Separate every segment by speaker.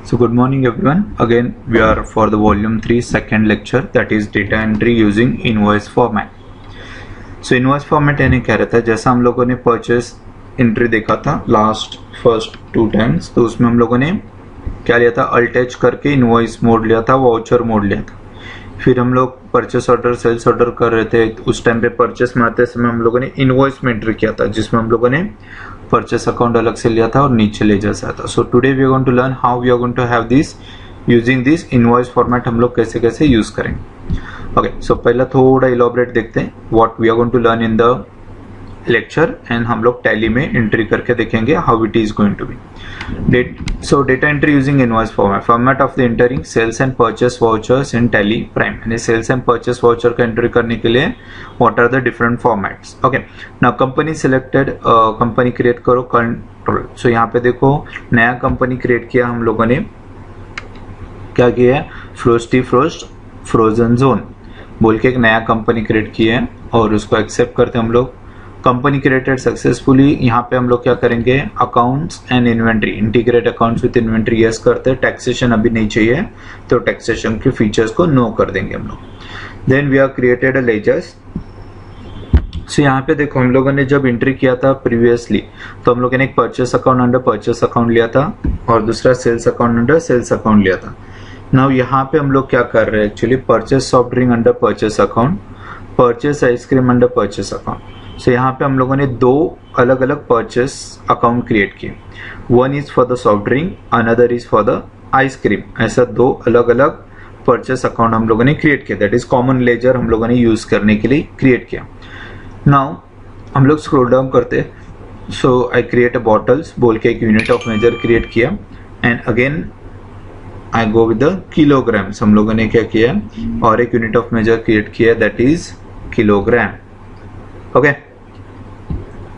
Speaker 1: So good morning everyone. Again we are for the volume 3 second lecture, that is data entry using invoice format. So invoice format यानी क्या रहता है, जैसा हम लोगों ने परचेस एंट्री देखा था लास्ट फर्स्ट 2 टाइम्स, तो उसमें हम लोगों ने क्या लिया था, अल्टैच करके इनवॉइस मोड लिया था, वाउचर मोड लिया था। फिर हम लोग परचेस ऑर्डर सेल्स ऑर्डर कर रहे थे, उस टाइम पे परचेस मारते समय हम लोगों ने इनवॉइस में एंट्री किया था, जिसमें हम लोगों ने परचेस अकाउंट अलग से लिया था और नीचे ले जैसा था। So today we are going to learn how we are going to have this using this invoice format, हम लोग कैसे कैसे यूज करेंगे। ओके, सो पहला थोड़ा इलॉबरेट देखते हैं what we are going to learn in the lecture, and हम लोग टैली में एंट्री करके देखेंगे how it is going to be. So data entry using invoice format of the entering sales and purchase vouchers in Tally Prime, यानी sales and purchase voucher का entry करने के लिए what are the different formats. Okay, now company selected, company create करो, control. So यहाँ पे देखो नया कंपनी क्रिएट किया हम लोगों ने, क्या किया है, फ्रोस्टी फ्रोस्ट फ्रोजन जोन बोल के एक नया कंपनी क्रिएट किया है और उसको एक्सेप्ट करते हम लोग। कंपनी क्रिएटेड सक्सेसफुली, यहाँ पे हम लोग क्या करेंगे, accounts and inventory, integrate accounts with inventory yes करते हैं। टैक्सेशन अभी नहीं चाहिए तो टैक्सेशन के फीचर्स को नो कर देंगे हम लोग। Then we are created a ledgers. So यहाँ पे देखो हम लोगों ने जब एंट्री किया था प्रीवियसली, तो हम लोगों ने एक purchase account under purchase account लिया था और दूसरा sales account under sales account लिया था। नाउ यहाँ पे हम लोग क्या कर रहे हैं, actually purchase soft drink under purchase account, purchase ice cream under purchase account. So यहाँ पे हम लोगों ने दो अलग अलग परचेस अकाउंट क्रिएट किए, one is for the soft drink, another is for the ice cream. ऐसा दो अलग अलग परचेस अकाउंट हम लोगों ने क्रिएट किया, दैट इज कॉमन लेजर हम लोगों ने यूज करने के लिए क्रिएट किया। नाउ हम लोग स्क्रॉल डाउन करते, सो आई क्रिएट अ बॉटल्स बोल के एक यूनिट ऑफ मेजर क्रिएट किया, and again I go with the kilograms. हम लोगों ने क्या किया और एक यूनिट ऑफ मेजर क्रिएट किया, that is kilogram. Okay,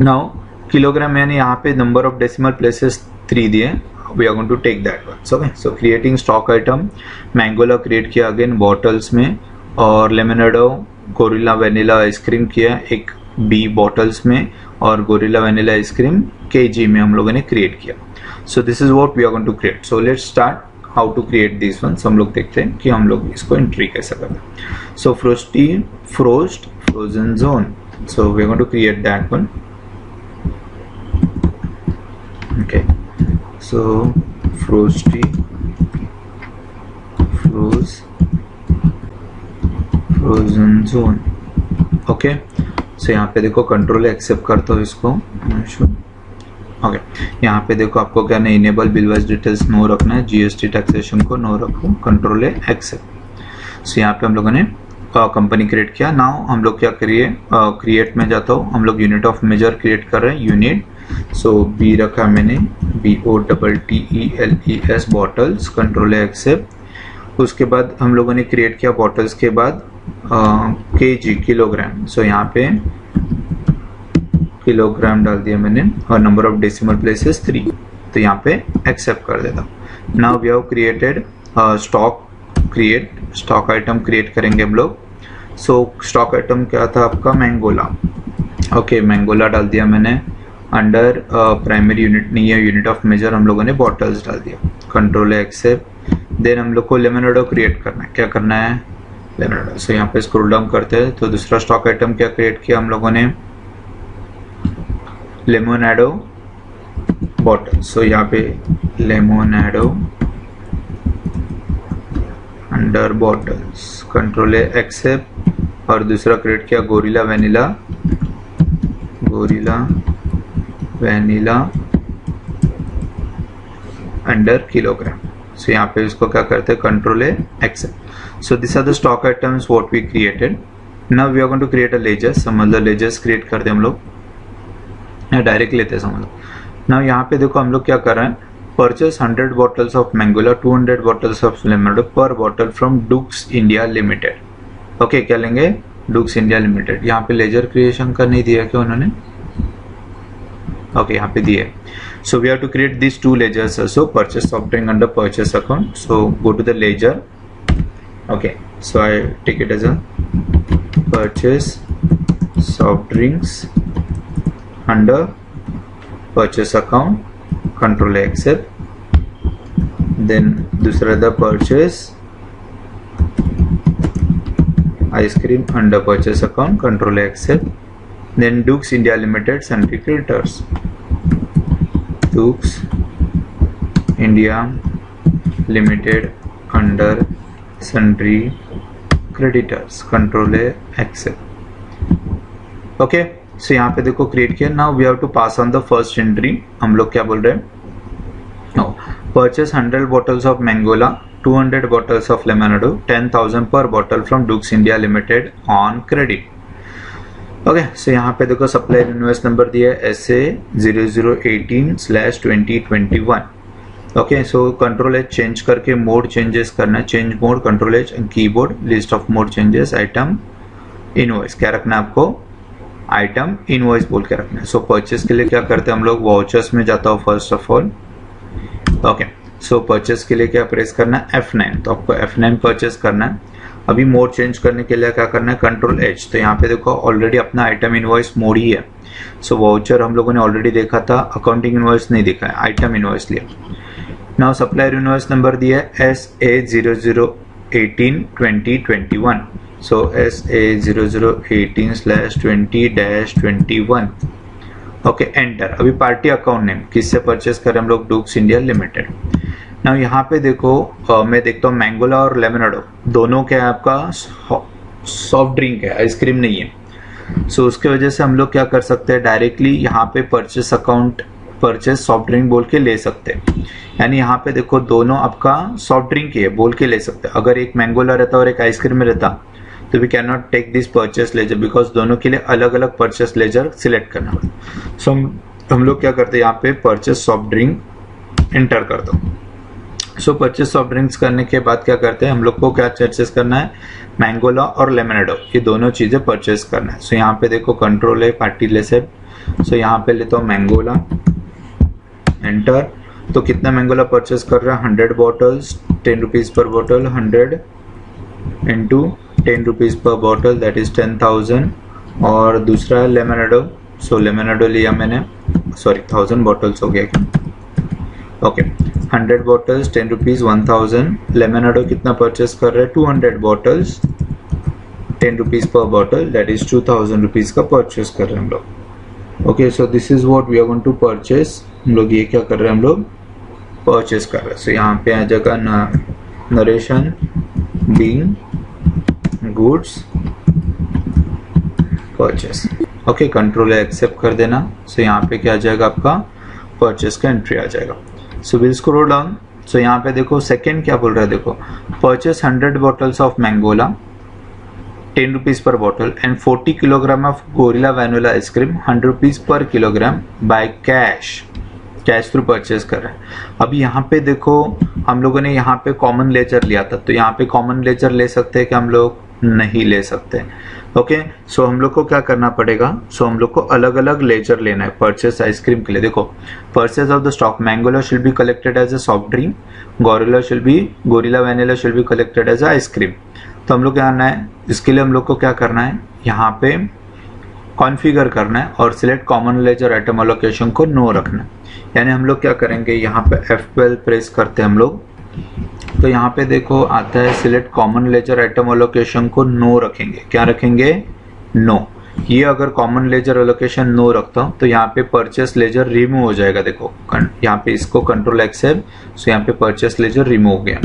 Speaker 1: now kilogram यानी यहाँ पे नंबर ऑफ डेसिमल प्लेसेस 3 दिए, we are going to take that one. Okay, so creating stock item, Mangola create किया अगेन बॉटल्स में, और लेमनेडो गोरिल्ला वेनिला आइसक्रीम किया एक बी बॉटल्स में, और गोरिल्ला वेनिला आइसक्रीम केजी में हम लोगों ने क्रिएट किया। So this is what we are going to create. So let's start how to create this one. हम लोग देखते हैं कि हम लोग इसको एंट्री कैसे करते हैं। So frosty frost frozen zone, so we are going to create that one. Okay, so frosty frozen zone. Okay, so यहाँ पे देखो कंट्रोल एक्सेप्ट करता हूँ इसको। ओके, यहाँ पे देखो आपको क्या नहीं, enable bill wise details no रखना है, जीएसटी टैक्सेशन को नो रखो, कंट्रोल एक्सेप्ट। सो यहाँ पे हम लोगों ने कंपनी क्रिएट किया। नाउ हम लोग क्या करिए, क्रिएट में जाता हूँ, हम लोग यूनिट ऑफ मेजर क्रिएट कर रहे हैं, यूनिट। सो बी रखा मैंने, BOTTELES बॉटल्स, कंट्रोल एक्सेप्ट। उसके बाद हम लोगों ने क्रिएट किया बॉटल्स के बाद केजी किलोग्राम। सो यहाँ पे किलोग्राम डाल दिया मैंने, और नंबर ऑफ डेसिमल प्लेसेस 3, तो यहाँ पे एक्सेप्ट कर देता हूँ। Now we have created stock, create stock item create करेंगे हम लोग। सो स्टॉक आइटम क्या था आपका, मैंगोला। ओके, मैंगोला डाल दिया मैंने, अंडर प्राइमरी यूनिट नहीं है, यूनिट ऑफ मेजर हम लोगों ने बॉटल्स डाल दिया, कंट्रोल एक्सेप्ट। देन हम लोग को लेमनेडो क्रिएट करना है, क्या करना है, लेमनेडो। सो यहाँ पे स्क्रॉल डाउन करते हैं, तो दूसरा स्टॉक आइटम क्या क्रिएट किया हम लोगों ने, लेमोनेडो बॉटल। सो यहाँ पे Lemonado under bottles, control accept. और दूसरा क्रिएट किया gorilla vanilla, gorilla vanilla under kilogram. So यहाँ पे इसको क्या करते हैं, control accept. So this are the stock items what we created. Now we are going to create a ledgers. समझ लो लेजर्स क्रिएट करते हम लोग, या डायरेक्ट लेते हैं, समझ लो। नाउ यहाँ पे देखो हम लोग क्या कर रहे हैं, purchase 100 bottles of Mangola, 200 bottles of Lemonado per bottle from Dukes India limited. Okay, क्या लेंगे, डुक्स इंडिया लिमिटेड। यहाँ पे लेजर क्रिएशन का नहीं दिया क्या उन्होंने, ओके, यहाँ पे दिए। So we have to create this 2 ledgers also, purchase soft drink under purchase account. So go to the ledger. Okay, so I take it as a purchase soft drinks under purchase account, control accept, then दूसरा the purchase ice cream under purchase account, control accept. Then Dukes India limited sundry creditors, Dukes India limited under sundry creditors, control accept. Okay, so यहाँ पे देखो create किया. Now we have to pass on the first entry. हम लोग क्या बोल रहे हैं, purchase 100 bottles of Mangola, 200 bottles of Lemonado, 10,000 per bottle from Dukes India limited on credit. Okay, so यहाँ पे देखो सप्लायर इनवॉइस नंबर दिया है SA0018/2021. Okay, so control H change करके मोड चेंजेस करना है. Change mode, control H, keyboard, list of mode changes, item invoice. क्या रखना है आपको, आइटम इनवॉइस बोल के रखना है. सो परचेस के लिए क्या करते हैं हम लोग, वाउचर्स में जाता हूँ first of all. Okay, so purchase के लिए क्या प्रेस करना है, F9. तो आपको F9 परचेस करना है. अभी मोड चेंज करने के लिए क्या करना है, कंट्रोल एच. तो यहाँ पे देखो ऑलरेडी अपना आइटम इनवॉइस मोड ही है. सो वाउचर हम लोगों ने ऑलरेडी देखा था, अकाउंटिंग इनवॉइस नहीं दिखा है, आइटम इनवॉइस लिया. नाउ सप्लायर इनवॉइस नंबर दिया है SA0018/2021. सो SA0018/20-21. Okay, enter. अभी पार्टी अकाउंट नेम किससे परचेस करें हम लोग, डुक्स इंडिया लिमिटेड. नाउ यहाँ पे देखो मैं देखता हूँ मैंगोला और लेमोनाडो दोनों क्या है आपका सॉफ्ट ड्रिंक है, आइसक्रीम नहीं है. सो उसके वजह से हम लोग क्या कर सकते हैं, डायरेक्टली यहाँ पे purchase account purchase soft drink बोल के ले सकते हैं. यानी यहाँ पे देखो दोनों आपका सॉफ्ट ड्रिंक ही है बोल के ले सकते हैं. अगर एक मैंगोला रहता और एक आइसक्रीम रहता तो we can not take this purchase ledger, because दोनों के लिए अलग अलग परचेस लेजर सिलेक्ट करना होगा. सो हम लोग क्या करते हैं, यहाँ पे परचेस सॉफ्ट ड्रिंक एंटर कर दो. सो परचेस सॉफ्ट ड्रिंक्स करने के बाद क्या करते हैं हम लोग को, क्या परचेस करना है, मैंगोला और लेमोनाडो, ये दोनों चीजें परचेस करना है. सो यहाँ पे देखो कंट्रोल है पार्टी लेसेट. सो यहाँ पे लेता हूँ मैंगोला, एंटर. तो कितना मैंगोला परचेस कर रहा है, 100 bottles, 10 रुपीज पर बॉटल, 100 इंटू 10 रुपीज पर बॉटल, दैट इज 10,000. और दूसरा है लेमोनाडो. सो लेमोनाडो लिया मैंने, सॉरी 1000 bottles हो गया क्या, ओके. 100 bottles, 10 rupees, 1000. लेमोनाडो कितना परचेस कर रहे हैं, 200 bottles, 10 रुपीज पर बॉटल, दैट इज 2000 रुपीज का परचेस कर रहे हैं हम लोग. Okay, so this is what we are going to purchase. हम लोग ये क्या कर रहे हैं, हम लोग परचेस कर रहे हैं. सो यहाँ पे आ जाएगा narration being goods purchase. Okay, control accept कर देना. सो यहाँ पे क्या आ जाएगा आपका परचेस का एंट्री आ जाएगा. So will scroll down. So यहाँ पे देखो सेकंड क्या बोल रहा है, देखो purchase 100 bottles of Mangola, 10 rupees पर bottle, and 40 kilogram of Gorilla vanilla ice cream, 100 rupees per kilogram by cash through purchase कर रहे हैं. अभी यहाँ पे देखो हम लोगों ने यहाँ पे कॉमन लेजर लिया था, तो यहाँ पे कॉमन लेजर ले सकते हैं कि हम लोग नहीं ले सकते. ओके, सो हम लोग को क्या करना पड़ेगा, सो हम लोग को अलग अलग लेजर लेना है परचेस आइसक्रीम के लिए. देखो purchase of the stock Mangola should be collected as a soft drink, Gorilla vanilla should be collected as a ice cream. तो हम लोग क्या करना है, इसके लिए हम लोग को क्या करना है, यहाँ पे कॉन्फ़िगर करना है और select common ledger item allocation को नो रखना है. यानी हम लोग क्या करेंगे, यहाँ पे F12 प्रेस करते हैं हम लोग. तो यहाँ पे देखो आता है select common ledger item allocation को नो रखेंगे. क्या रखेंगे, नो. ये अगर कॉमन लेजर एलोकेशन नो रखता हूँ तो यहाँ पे परचेस लेजर रिमूव हो जाएगा. देखो यहाँ पे इसको कंट्रोल एक्सेप्ट. सो यहाँ पे परचेस लेजर रिमूव हो गया.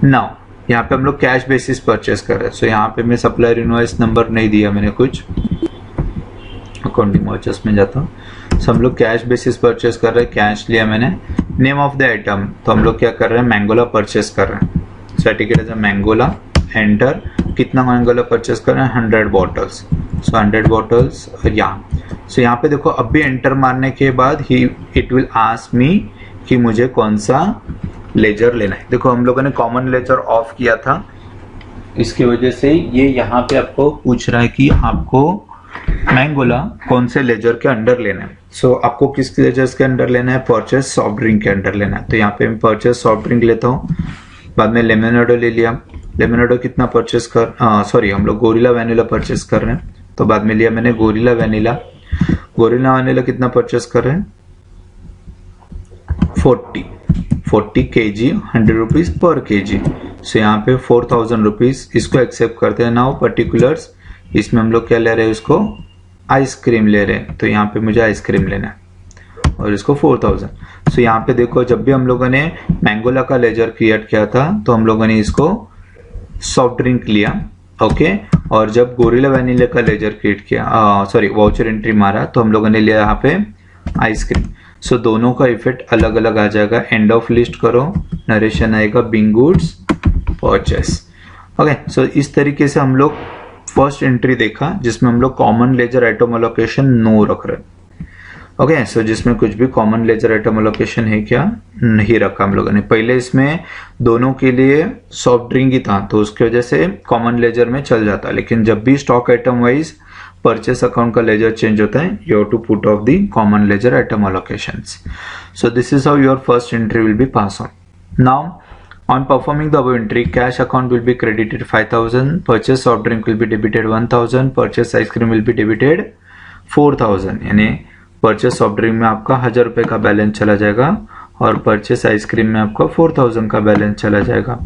Speaker 1: नाउ यहाँ पे हम लोग कैश बेसिस परचेस कर रहे हैं. सो यहाँ पे मैं सप्लायर इनवॉइस नंबर नहीं दिया मैंने, कुछ अकाउंटिंग वाउचर्स में जाता हूँ. सो हम लोग कैश बेसिस परचेस कर रहे हैं, कैश लिया मैंने. नेम ऑफ द आइटम, तो हम लोग क्या कर रहे हैं, मैंगोला परचेस कर रहे हैं. सो टिकट एज मैंगोला, एंटर. कितना मैंगोला परचेस कर रहे हैं, 100 bottles. सो 100 bottles यहाँ. सो यहाँ पे देखो अब भी एंटर मारने के बाद ही इट विल आस्क मी कि मुझे कौन सा लेजर लेना है. देखो हम लोगों ने कॉमन लेजर ऑफ किया था, इसकी वजह से ये यहाँ पे आपको पूछ रहा है कि आपको मैंगोला कौन से लेजर के अंडर लेना है. सो आपको किस लेजर के अंडर लेना है, परचेस सॉफ्ट ड्रिंक के अंडर लेना है. तो यहाँ पे मैं परचेस सॉफ्ट ड्रिंक लेता हूँ. बाद में लेमोनाडो ले लिया. लेमोनाडो कितना परचेस कर, सॉरी हम लोग गोरिल्ला वैनिला परचेस कर रहे हैं. तो बाद में लिया मैंने गोरिल्ला वैनिला. गोरिल्ला वैनिला कितना परचेस कर रहे हैं, 40 kg 100 रुपीज पर kg। सो यहाँ पे 4000 रुपीज इसको एक्सेप्ट करते हैं। नाउ पर्टिकुलर्स, इसमें हम लोग क्या ले रहे हैं, उसको आइसक्रीम ले रहे हैं, तो यहाँ पे मुझे आइसक्रीम लेना है और इसको 4000। सो यहाँ पे देखो, जब भी हम लोगों ने मैंगोला का लेजर क्रिएट किया था तो हम लोगों ने इसको सॉफ्ट ड्रिंक लिया, ओके। और जब गोरिल्ला वैनिला का लेजर क्रिएट किया, सॉरी वाउचर एंट्री मारा, तो हम लोगों ने लिया यहाँ पे आइसक्रीम। सो दोनों का इफेक्ट अलग अलग आ जाएगा। एंड ऑफ लिस्ट करो, नरेशन आएगा बिंग गुड्स परचेस, ओके। सो इस तरीके से हम लोग फर्स्ट एंट्री देखा जिसमें हम लोग common ledger item allocation no रख रहे, ओके। सो जिसमें कुछ भी कॉमन लेजर आइटम एलोकेशन है क्या, नहीं रखा हम लोगों ने। पहले इसमें दोनों के लिए सॉफ्ट ड्रिंक ही था तो उसकी वजह से कॉमन लेजर में चल जाता, लेकिन जब भी stock item wise purchase account का लेजर चेंज होता है, you have to put off the common ledger item allocations. So this is how your first entry will be pass on. Now on performing the above entry, cash account will be credited 5000, purchase soft drink will be debited 1000, purchase ice cream will be debited 4000। यानी purchase soft drink में आपका 1000 रुपए का balance चला जाएगा और purchase ice cream में आपका 4000 का बैलेंस चला जाएगा,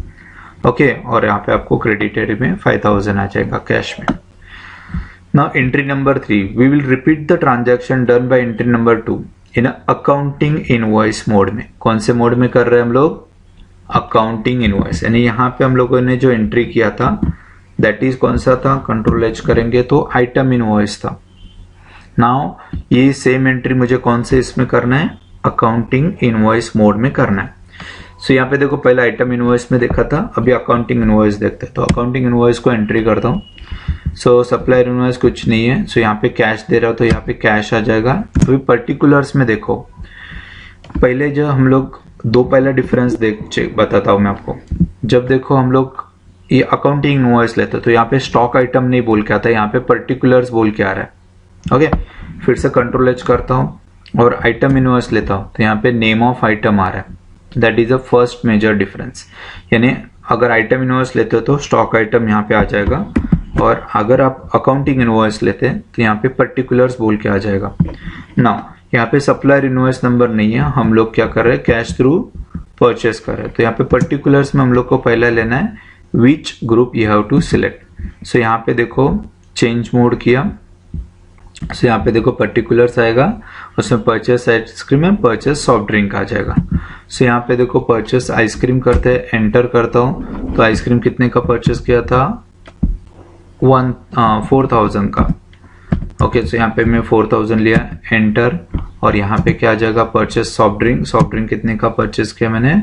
Speaker 1: ओके। और यहाँ पे आपको क्रेडिटेड में 5000 आ जाएगा कैश में। Now entry number 3, we will repeat the transaction done by entry number 2 in accounting invoice mode में। कौन से मोड में कर रहे हैं हम लोग, अकाउंटिंग इनवॉइस। यानी यहाँ पे हम लोगों ने जो एंट्री किया था दैट इज कौन सा था, कंट्रोल एच करेंगे तो आइटम इनवॉइस था। नाउ ये सेम एंट्री मुझे कौन से इसमें करना है, अकाउंटिंग इनवॉइस मोड में करना है। सो यहाँ पे देखो, पहले आइटम इनवॉइस में देखा था, अभी अकाउंटिंग इनवॉइस देखते हैं। तो अकाउंटिंग इनवॉइस को एंट्री करता हूँ। सो सप्लायर इनवॉइस कुछ नहीं है, सो यहाँ पे कैश दे रहा हो तो यहाँ पे कैश आ जाएगा। अभी पर्टिकुलर्स में देखो, पहले जो हम लोग दो पहला डिफरेंस बताता हूँ मैं आपको। जब देखो हम लोग ये अकाउंटिंग इनवॉइस लेते तो यहाँ पे स्टॉक आइटम नहीं बोल के आता, यहाँ पे पर्टिकुलर्स बोल के आ रहा है, ओके। फिर से कंट्रोल एच करता हूँ और आइटम इनवॉइस लेता हूँ तो यहाँ पे नेम ऑफ आइटम आ रहा है। That is a first major difference. यानी अगर आइटम इनवॉइस लेते हो तो स्टॉक आइटम यहाँ पे आ जाएगा, और अगर आप अकाउंटिंग इनवॉइस लेते हैं तो यहाँ पे पर्टिकुलर्स बोल के आ जाएगा। नाउ यहाँ पे सप्लायर इनवॉइस नंबर नहीं है, हम लोग क्या कर रहे हैं, कैश थ्रू परचेस कर रहे हैं। तो यहाँ पे पर्टिकुलर्स में हम लोग को पहला लेना है which group you have to select. So यहाँ पे देखो चेंज मोड किया, सो यहाँ पे देखो पर्टिकुलर्स आएगा, उसमें परचेस आइसक्रीम में परचेस सॉफ्ट ड्रिंक आ जाएगा। सो यहाँ पे देखो परचेस आइसक्रीम करते हैं, एंटर करता हूँ तो आइसक्रीम कितने का परचेस किया था, 4000 का, ओके। सो यहाँ पे मैं 4000 लिया, एंटर, और यहाँ पे क्या आ जाएगा, purchase soft drink. Soft drink कितने का परचेस किया मैंने,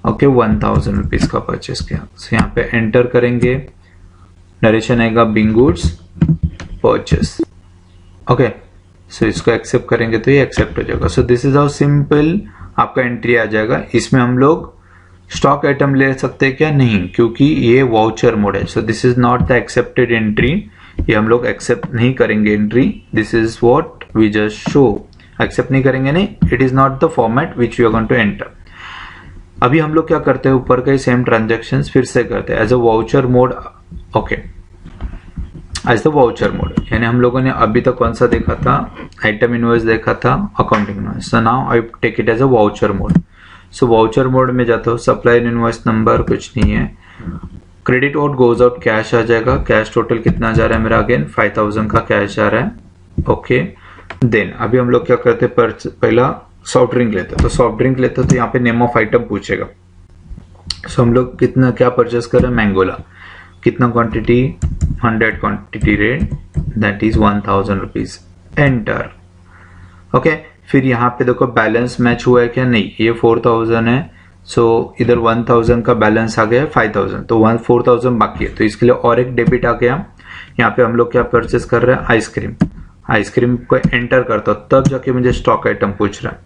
Speaker 1: ओके 1000 रुपीज का परचेस किया। सो यहाँ पे एंटर करेंगे, नरेशन आएगा बिंग गुड्स परचेस, ओके। सो इसको एक्सेप्ट करेंगे तो ये एक्सेप्ट हो जाएगा। सो दिस इज हाउ सिंपल आपका एंट्री आ जाएगा। इसमें हम लोग स्टॉक आइटम ले सकते हैं क्या, नहीं, क्योंकि ये वाउचर मोड है। So this is not the accepted entry, ये हम लोग एक्सेप्ट नहीं करेंगे entry. This is what we just show, accept नहीं करेंगे, नहीं, it is not the format which you are going to enter. अभी हम लोग क्या करते हैं, ऊपर का ही सेम ट्रांजेक्शन फिर से करते हैं as a voucher mode, okay, as the voucher mode. यानी हम लोगों ने अभी तक कौन सा देखा था, आइटम इनवॉइस देखा था, accounting invoice. So now I take it as a voucher mode. So voucher mode में जाता हूँ, सप्लायर इनवॉइस नंबर कुछ नहीं है, credit out goes out cash आ जाएगा। कैश टोटल कितना जा रहा है मेरा, अगेन 5000 का कैश जा रहा है, ओके। देन अभी हम लोग क्या करते हैं, पहला सॉफ्ट ड्रिंक लेते हैं। तो सॉफ्ट ड्रिंक लेते हैं तो यहाँ पे नेम ऑफ आइटम पूछेगा। सो हम लोग कितना क्या परचेस कर रहे हैं, मैंगोला, कितना quantity, 100 quantity rate, that is 1000 rupees, enter, okay. फिर यहाँ पे देखो बैलेंस मैच हुआ है क्या, नहीं, ये 4000 है। सो इधर 1000 का बैलेंस आ गया है 5000, तो 4000 बाकी है, तो इसके लिए और एक डेबिट आ गया। यहाँ पे हम लोग क्या परचेस कर रहे हैं, आइसक्रीम। आइसक्रीम को एंटर करता हूँ तब जाके मुझे स्टॉक आइटम पूछ रहा है,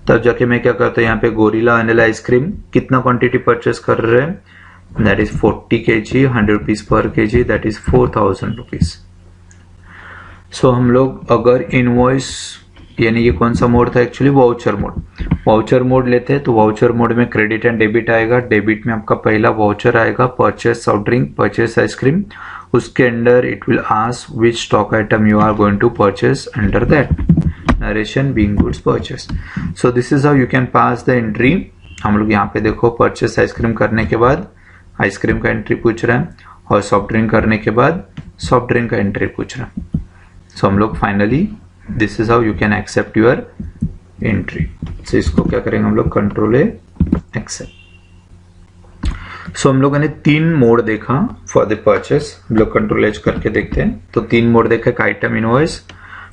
Speaker 1: तब जाके मैं क्या करता हूँ, यहाँ पे गोरिल्ला वैनिला आइसक्रीम कितना क्वांटिटी परचेस कर रहे हैं, that is 40 kg 100 rupees per kg, that is 4000 rupees. So हम लोग अगर इनवॉइस, यानी ये कौन सा मोड था actually, voucher mode. Voucher mode लेते हैं तो वाउचर मोड में क्रेडिट एंड डेबिट आएगा। डेबिट में आपका पहला वाउचर आएगा, purchase soft drink, purchase ice cream, उसके अंदर it will ask which stock item you are going to purchase under that, narration being goods purchase. So this is how you can pass the entry हम लोग यहाँ पे देखो purchase ice cream करने के बाद आइसक्रीम का एंट्री पूछ रहा है और सॉफ्ट ड्रिंक करने के बाद सॉफ्ट ड्रिंक का एंट्री पूछ रहा है। सो हम लोग finally this is how you can accept your entry. So इसको क्या करेंगे हम लोग, कंट्रोल ए एक्सेप्ट। सो हम लोगों ने 3 मोड देखा फॉर द परचेस। हम लोग कंट्रोल एच करके देखते हैं तो 3 मोड देखे, आइटम इनवॉइस।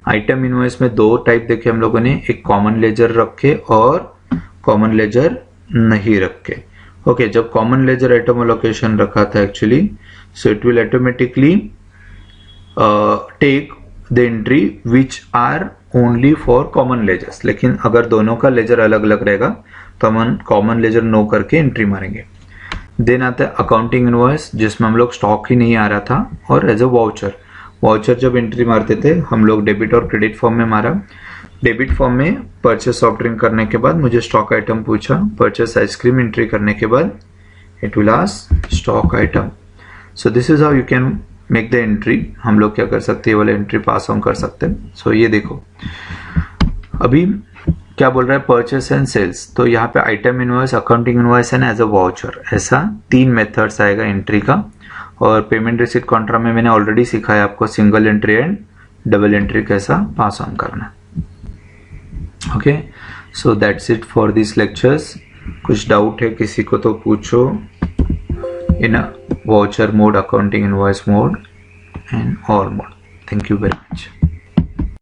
Speaker 1: आइटम इनवॉइस में 2 टाइप देखे हम लोगों ने, एक कॉमन लेजर रख के और कॉमन लेजर नहीं रख के। ओके, जब कॉमन लेजर आइटम अलोकेशन रखा था actually, so it will automatically take the entry which are only for common ledgers. लेकिन अगर दोनों का लेजर अलग अलग रहेगा तो हम कॉमन लेजर नो करके एंट्री मारेंगे। देन आता है अकाउंटिंग इनवॉइस, जिसमें हम लोग स्टॉक ही नहीं आ रहा था और एज अ वाउचर। वाउचर जब एंट्री मारते थे हम लोग डेबिट और क्रेडिट फॉर्म में मारा। डेबिट फॉर्म में परचेस सॉफ्ट ड्रिंक करने के बाद मुझे स्टॉक आइटम पूछा, परचेस आइसक्रीम एंट्री करने के बाद it will ask stock item. So this is how you can make the entry. हम लोग क्या कर सकते हैं, ये वाला एंट्री पास ऑन कर सकते हैं। सो ये देखो अभी क्या बोल रहा है, परचेस एंड सेल्स। तो यहाँ पे item invoice, accounting invoice and as a voucher, ऐसा 3 मेथड्स आएगा एंट्री का। और पेमेंट रिसीट कॉन्ट्रा में मैंने ऑलरेडी सिखाया आपको single entry and double entry कैसा पास ऑन करना। Okay, so that's it for this lectures. कुछ डाउट है किसी को तो पूछो in voucher mode, accounting invoice mode and और mode. Thank you very much.